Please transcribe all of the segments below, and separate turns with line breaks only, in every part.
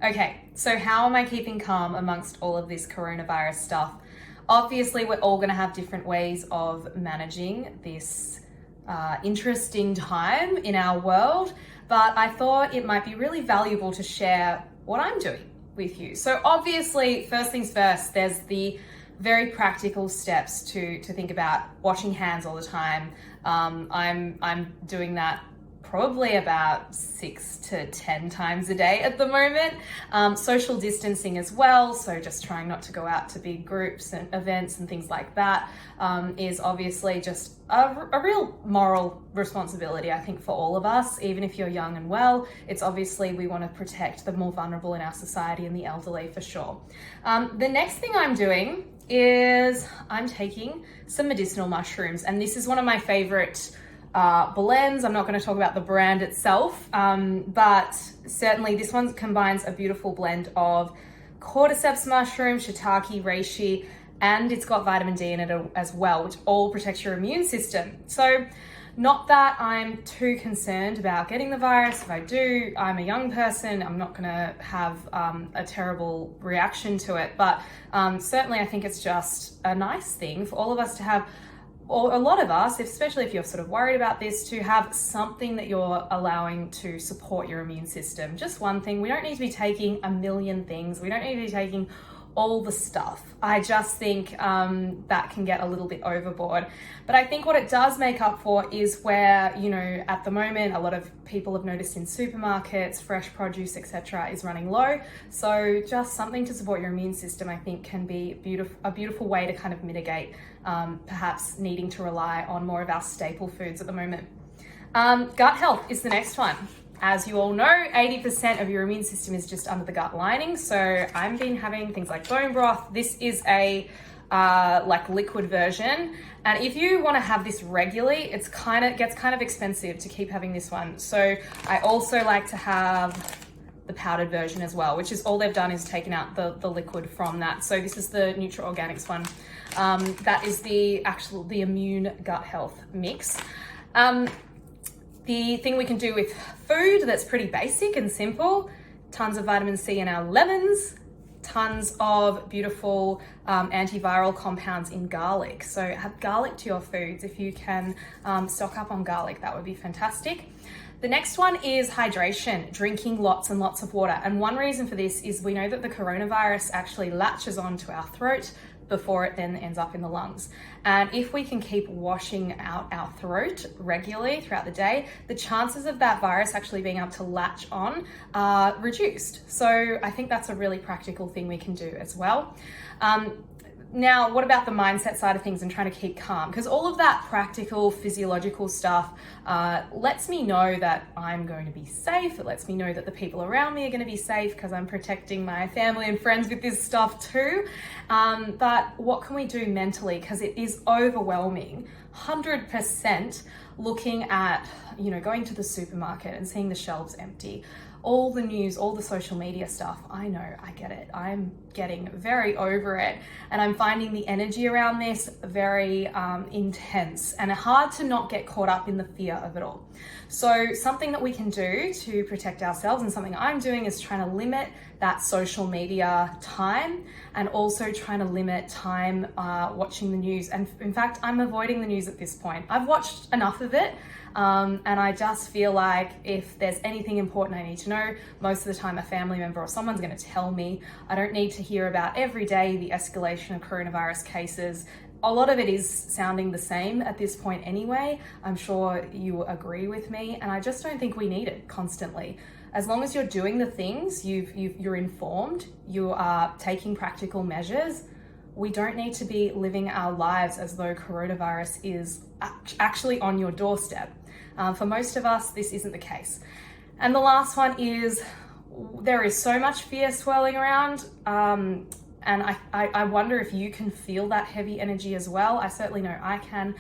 Okay, so how am I keeping calm amongst all of this coronavirus stuff? Obviously, we're all going to have different ways of managing this interesting time in our world, but I thought it might be really valuable to share what I'm doing with you. So obviously, first things first, there's the very practical steps to think about: washing hands all the time. I'm doing that probably about 6 to 10 times a day at the moment. Social distancing as well, so just trying not to go out to big groups and events and things like that is obviously just a real moral responsibility, I think, for all of us. Even if you're young and well, it's obviously we want to protect the more vulnerable in our society and the elderly for sure. The next thing I'm doing is I'm taking some medicinal mushrooms, and this is one of my favorite blends. I'm not going to talk about the brand itself, but certainly this one combines a beautiful blend of cordyceps mushroom, shiitake, reishi, and it's got vitamin D in it as well, which all protects your immune system. So not that I'm too concerned about getting the virus. If I do, I'm a young person, I'm not going to have a terrible reaction to it, but certainly I think it's just a nice thing for all of us to have, or a lot of us, especially if you're sort of worried about this, to have something that you're allowing to support your immune system. Just one thing. We don't need to be taking a million things. We don't need to be taking all the stuff. I just think that can get a little bit overboard. But I think what it does make up for is where, at the moment, a lot of people have noticed in supermarkets, fresh produce, etc., is running low. So just something to support your immune system, I think, can be a beautiful way to kind of mitigate perhaps needing to rely on more of our staple foods at the moment. Gut health is the next one. As you all know, 80% of your immune system is just under the gut lining. So I've been having things like bone broth. This is a liquid version. And if you want to have this regularly, gets kind of expensive to keep having this one. So I also like to have the powdered version as well, which is all they've done is taken out the liquid from that. So this is the NutraOrganics one. That is the immune gut health mix. The thing we can do with food that's pretty basic and simple: tons of vitamin C in our lemons, tons of beautiful antiviral compounds in garlic. So add garlic to your foods. If you can stock up on garlic, that would be fantastic. The next one is hydration, drinking lots and lots of water. And one reason for this is we know that the coronavirus actually latches onto our throat before it then ends up in the lungs. And if we can keep washing out our throat regularly throughout the day, the chances of that virus actually being able to latch on are reduced. So I think that's a really practical thing we can do as well. Now, what about the mindset side of things and trying to keep calm? Because all of that practical, physiological stuff lets me know that I'm going to be safe. It lets me know that the people around me are going to be safe because I'm protecting my family and friends with this stuff too. But what can we do mentally? Because it is overwhelming. 100% looking at, going to the supermarket and seeing the shelves empty. All the news, all the social media stuff, I know, I get it. I'm getting very over it, and I'm finding the energy around this very intense and hard to not get caught up in the fear of it all. So something that we can do to protect ourselves, and something I'm doing, is trying to limit that social media time, and also trying to limit time watching the news. And in fact, I'm avoiding the news at this point. I've watched enough of it. And I just feel like if there's anything important I need to know, most of the time a family member or someone's going to tell me. I don't need to hear about every day the escalation of coronavirus cases. A lot of it is sounding the same at this point anyway. I'm sure you agree with me, and I just don't think we need it constantly. As long as you're doing the things, you're informed, you are taking practical measures, we don't need to be living our lives as though coronavirus is actually on your doorstep. For most of us, this isn't the case. And the last one is, there is so much fear swirling around, and I wonder if you can feel that heavy energy as well. I certainly know I can.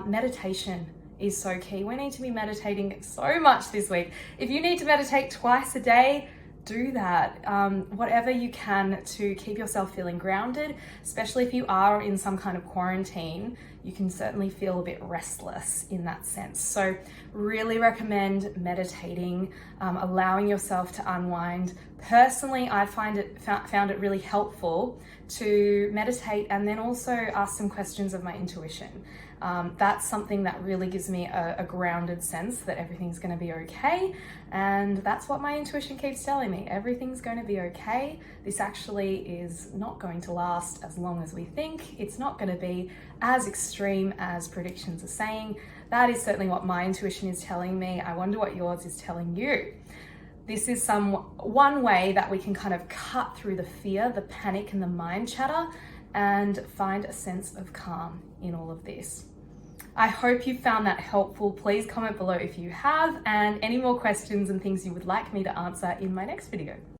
Meditation is so key. We need to be meditating so much this week. If you need to meditate twice a day, do that. Whatever you can to keep yourself feeling grounded, especially if you are in some kind of quarantine. you can certainly feel a bit restless in that sense. So really recommend meditating, allowing yourself to unwind. Personally, I found it really helpful to meditate and then also ask some questions of my intuition. That's something that really gives me a grounded sense that everything's going to be okay. And that's what my intuition keeps telling me. Everything's going to be okay. This actually is not going to last as long as we think. It's not going to be as extreme as predictions are saying. That is certainly what my intuition is telling me. I wonder what yours is telling you. This is one way that we can kind of cut through the fear, the panic, and the mind chatter and find a sense of calm in all of this. I hope you found that helpful. Please comment below if you have, and any more questions and things you would like me to answer in my next video.